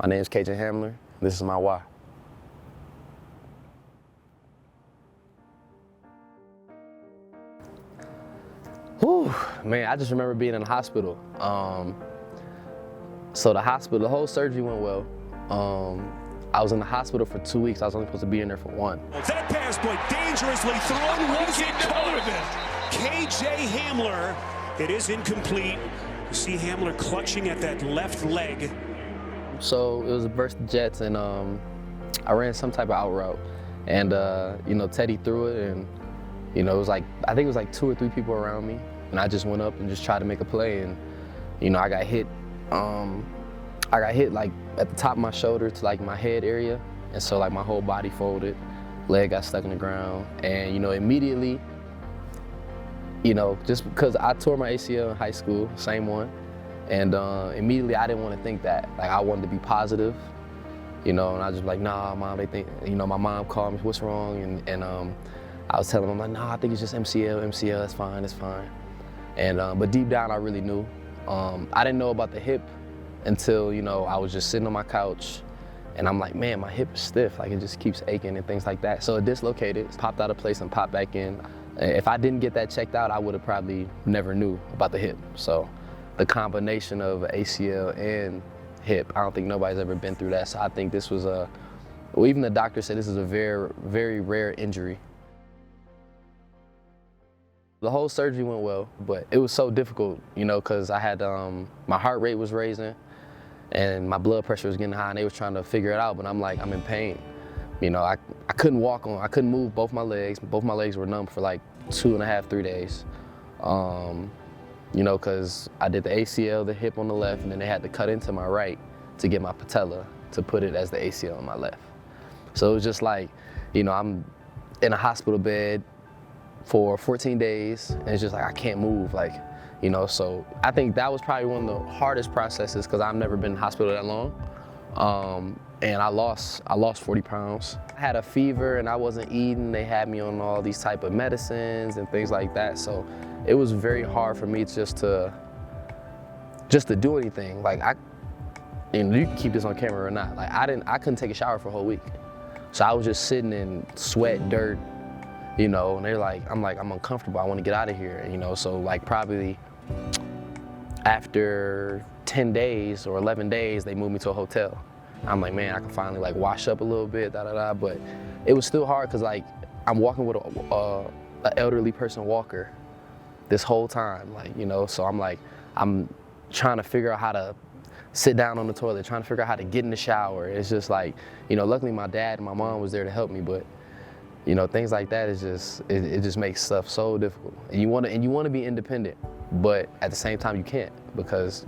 My name is KJ Hamler. This is my why. Whew, man, I just remember being in the hospital. So the whole surgery went well. I was in the hospital for 2 weeks. I was only supposed to be in there for 1. That pass play dangerously thrown. Was it covered? KJ Hamler. It is incomplete. You see Hamler clutching at that left leg. So it was a versus the Jets, and I ran some type of out route, and Teddy threw it, and it was like, I think it was like 2 or 3 people around me, and I just went up and just tried to make a play, and I got hit. I got hit like at the top of my shoulder to like my head area, and so like my whole body folded, leg got stuck in the ground, and immediately, just because I tore my ACL in high school, same one, and immediately I didn't want to think that. Like, I wanted to be positive, and I was just like, nah, mom, they think, my mom called me, what's wrong? And I was telling them, I'm like, nah, I think it's just MCL, that's fine. And but deep down, I really knew. I didn't know about the hip until, I was just sitting on my couch, and I'm like, man, my hip is stiff, like it just keeps aching and things like that. So it dislocated, popped out of place and popped back in. If I didn't get that checked out, I would have probably never knew about the hip. So the combination of ACL and hip, I don't think nobody's ever been through that. So I think this was well, even the doctor said this is a very, very rare injury. The whole surgery went well, but it was so difficult, because I had, my heart rate was raising and my blood pressure was getting high, and they was trying to figure it out, but I'm like, I'm in pain. I couldn't I couldn't move both my legs. Both my legs were numb for like 2.5, 3 days. Because I did the ACL, the hip on the left, and then they had to cut into my right to get my patella to put it as the ACL on my left. So it was just like, I'm in a hospital bed for 14 days, and it's just like I can't move, so I think that was probably one of the hardest processes, because I've never been in hospital that long, and I lost 40 pounds. I had a fever and I wasn't eating. They had me on all these type of medicines and things like that, so it was very hard for me just to do anything. Like, you can keep this on camera or not. Like, I couldn't take a shower for a whole week, so I was just sitting in sweat, dirt. And they're like, I'm uncomfortable, I want to get out of here, so like probably after 10 days or 11 days, they moved me to a hotel. I'm like, man, I can finally like wash up a little bit, but it was still hard, because like I'm walking with an elderly person walker this whole time, so I'm trying to figure out how to sit down on the toilet, trying to figure out how to get in the shower. It's just like, luckily my dad and my mom was there to help me, but things like that is just, it just makes stuff so difficult. And you want to be independent, but at the same time you can't, because,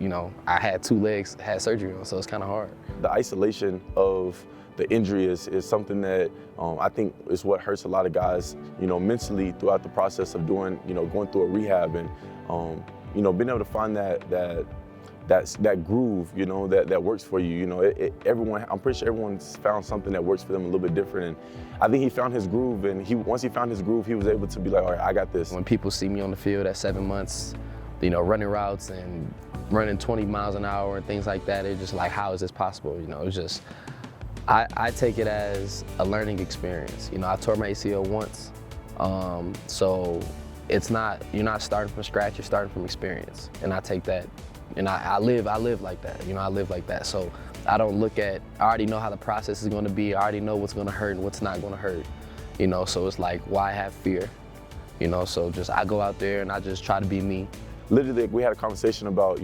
I had 2 legs, had surgery on, so it's kind of hard. The isolation of the injury is something that I think is what hurts a lot of guys, mentally throughout the process of going through a rehab, and, being able to find that groove, that works for you. I'm pretty sure everyone's found something that works for them a little bit different. And I think he found his groove, and once he found his groove, he was able to be like, all right, I got this. When people see me on the field at 7 months, running routes and running 20 miles an hour and things like that, they're just like, how is this possible? It's just, I take it as a learning experience. I tore my ACL once, so you're not starting from scratch, you're starting from experience. And I take that. And I live like that, I live like that. So I don't I already know how the process is gonna be, I already know what's gonna hurt and what's not gonna hurt, so it's like, why have fear? So just, I go out there and I just try to be me. Literally, we had a conversation about,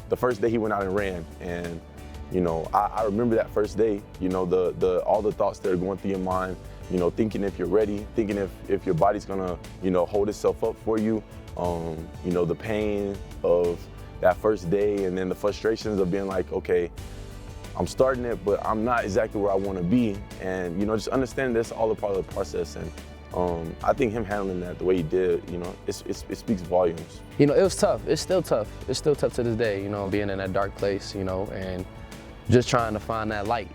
the first day he went out and ran, and, I remember that first day, all the thoughts that are going through your mind, thinking if you're ready, thinking if your body's gonna, hold itself up for you, the pain of that first day, and then the frustrations of being like, okay, I'm starting it, but I'm not exactly where I want to be, and just understanding that's all a part of the process. And I think him handling that the way he did, it speaks volumes. It was tough. It's still tough. It's still tough to this day, being in that dark place, and just trying to find that light,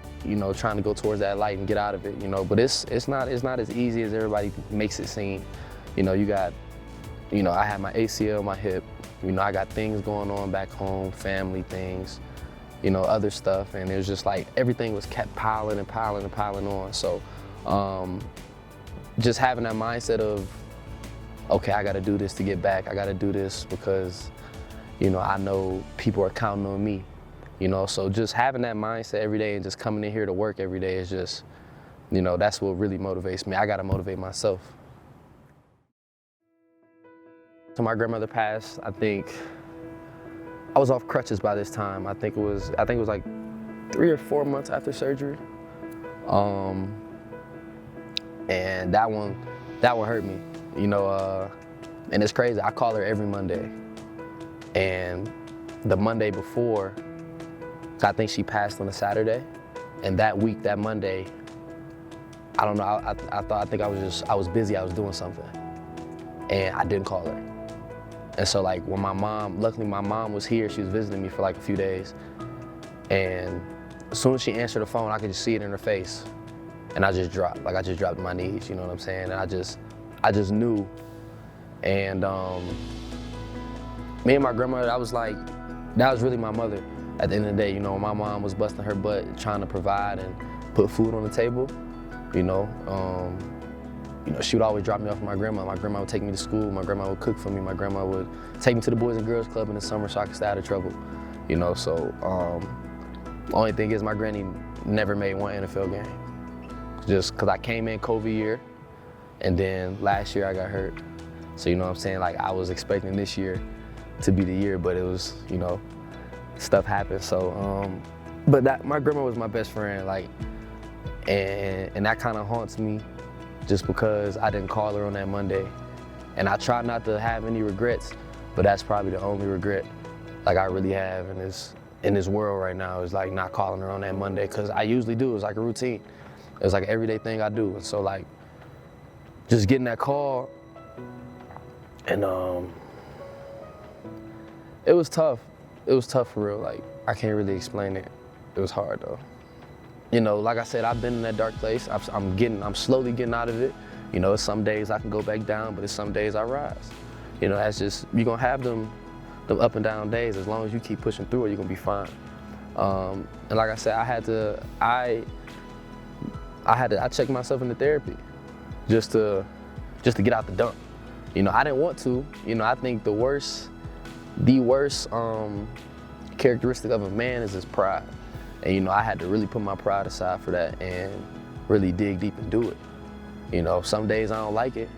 trying to go towards that light and get out of it, But it's not as easy as everybody makes it seem. You got, I had my ACL, my hip. I got things going on back home, family things. other stuff, and it was just like everything was kept piling and piling and piling on. So just having that mindset of, okay, I got to do this to get back. I got to do this because, I know people are counting on me, So just having that mindset every day and just coming in here to work every day is just, that's what really motivates me. I got to motivate myself. So my grandmother passed, I think, I was off crutches by this time. I think it was like 3 or 4 months after surgery. And that one hurt me, and it's crazy. I call her every Monday. And the Monday before, I think she passed on a Saturday. And that week, that Monday, I don't know, I think I was busy, I was doing something. And I didn't call her. And so like when luckily my mom was here, she was visiting me for like a few days. And as soon as she answered the phone, I could just see it in her face. And I just dropped to my knees, you know what I'm saying? And I just knew. And me and my grandmother, that was really my mother. At the end of the day, my mom was busting her butt trying to provide and put food on the table, she would always drop me off with my grandma. My grandma would take me to school. My grandma would cook for me. My grandma would take me to the Boys and Girls Club in the summer so I could stay out of trouble, So only thing is my granny never made one NFL game. Just because I came in COVID year, and then last year I got hurt. So you know what I'm saying? Like I was expecting this year to be the year, but it was, stuff happened. So, but my grandma was my best friend, and that kind of haunts me. Just because I didn't call her on that Monday. And I try not to have any regrets, but that's probably the only regret I really have in this world right now is not calling her on that Monday, because I usually do. It's like a routine. It's like an everyday thing I do. And so just getting that call, and it was tough. It was tough for real. I can't really explain it. It was hard though. Like I said, I've been in that dark place. I'm slowly getting out of it. It's some days I can go back down, but it's some days I rise. That's just, you're gonna have them up and down days. As long as you keep pushing through it, you're gonna be fine. And like I said, I checked myself into therapy just to get out the dump. I didn't want to. I think the worst characteristic of a man is his pride. And I had to really put my pride aside for that and really dig deep and do it. Some days I don't like it.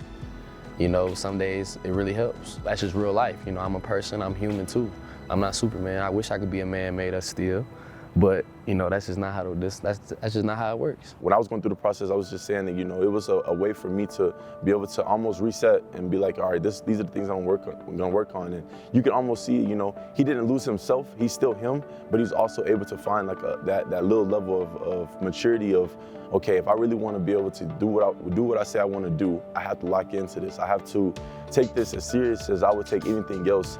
Some days it really helps. That's just real life. I'm a person, I'm human too. I'm not Superman. I wish I could be a man made of steel, but that's just not how that's just not how it works. When I was going through the process, I was just saying that it was a way for me to be able to almost reset and be like, all right, these are the things I'm gonna work on. And you can almost see, he didn't lose himself. He's still him, but he's also able to find that little level of maturity of, okay, if I really want to be able to do what I say I want to do, I have to lock into this. I have to take this as serious as I would take anything else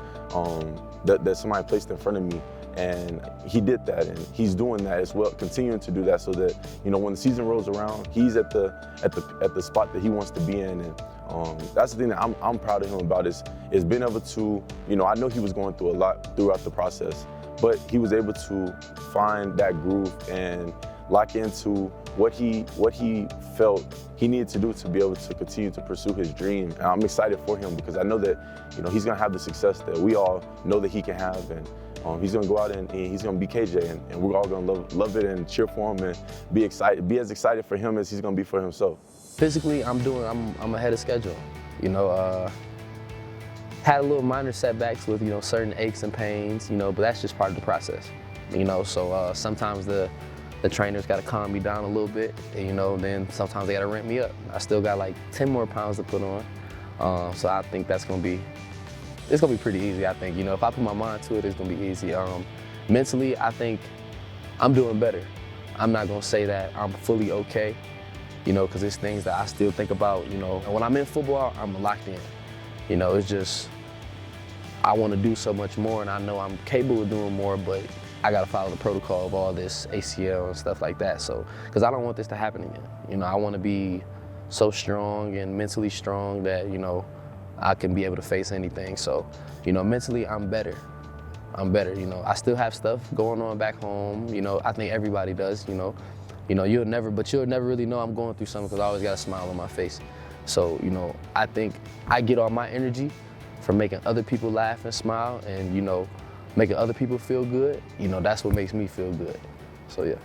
that somebody placed in front of me. And he did that, and he's doing that as well, continuing to do that, so that when the season rolls around, he's at the spot that he wants to be in. And that's the thing that I'm proud of him about is being able to, I know he was going through a lot throughout the process, but he was able to find that groove and lock into what he felt he needed to do to be able to continue to pursue his dream. And I'm excited for him because I know that he's gonna have the success that we all know that he can have, and he's gonna go out and he's gonna be KJ, and we're all gonna love it and cheer for him and be as excited for him as he's gonna be for himself. Physically, I'm ahead of schedule. Had a little minor setbacks with certain aches and pains, but that's just part of the process. So sometimes the trainers got to calm me down a little bit, and, then sometimes they got to ramp me up. I still got 10 more pounds to put on, so I think it's gonna be pretty easy. I think if I put my mind to it, it's gonna be easy. Mentally, I think I'm doing better. I'm not gonna say that I'm fully okay, because there's things that I still think about. And when I'm in football, I'm locked in. It's just I want to do so much more, and I know I'm capable of doing more, but I got to follow the protocol of all this ACL and stuff like that. So, because I don't want this to happen again. I want to be so strong and mentally strong that, I can be able to face anything. So, mentally I'm better. I'm better, you know. I still have stuff going on back home, you know. I think everybody does, you know. You'll never really know I'm going through something because I always got a smile on my face. So, you know, I think I get all my energy from making other people laugh and smile and, you know, making other people feel good. You know, that's what makes me feel good. So, yeah.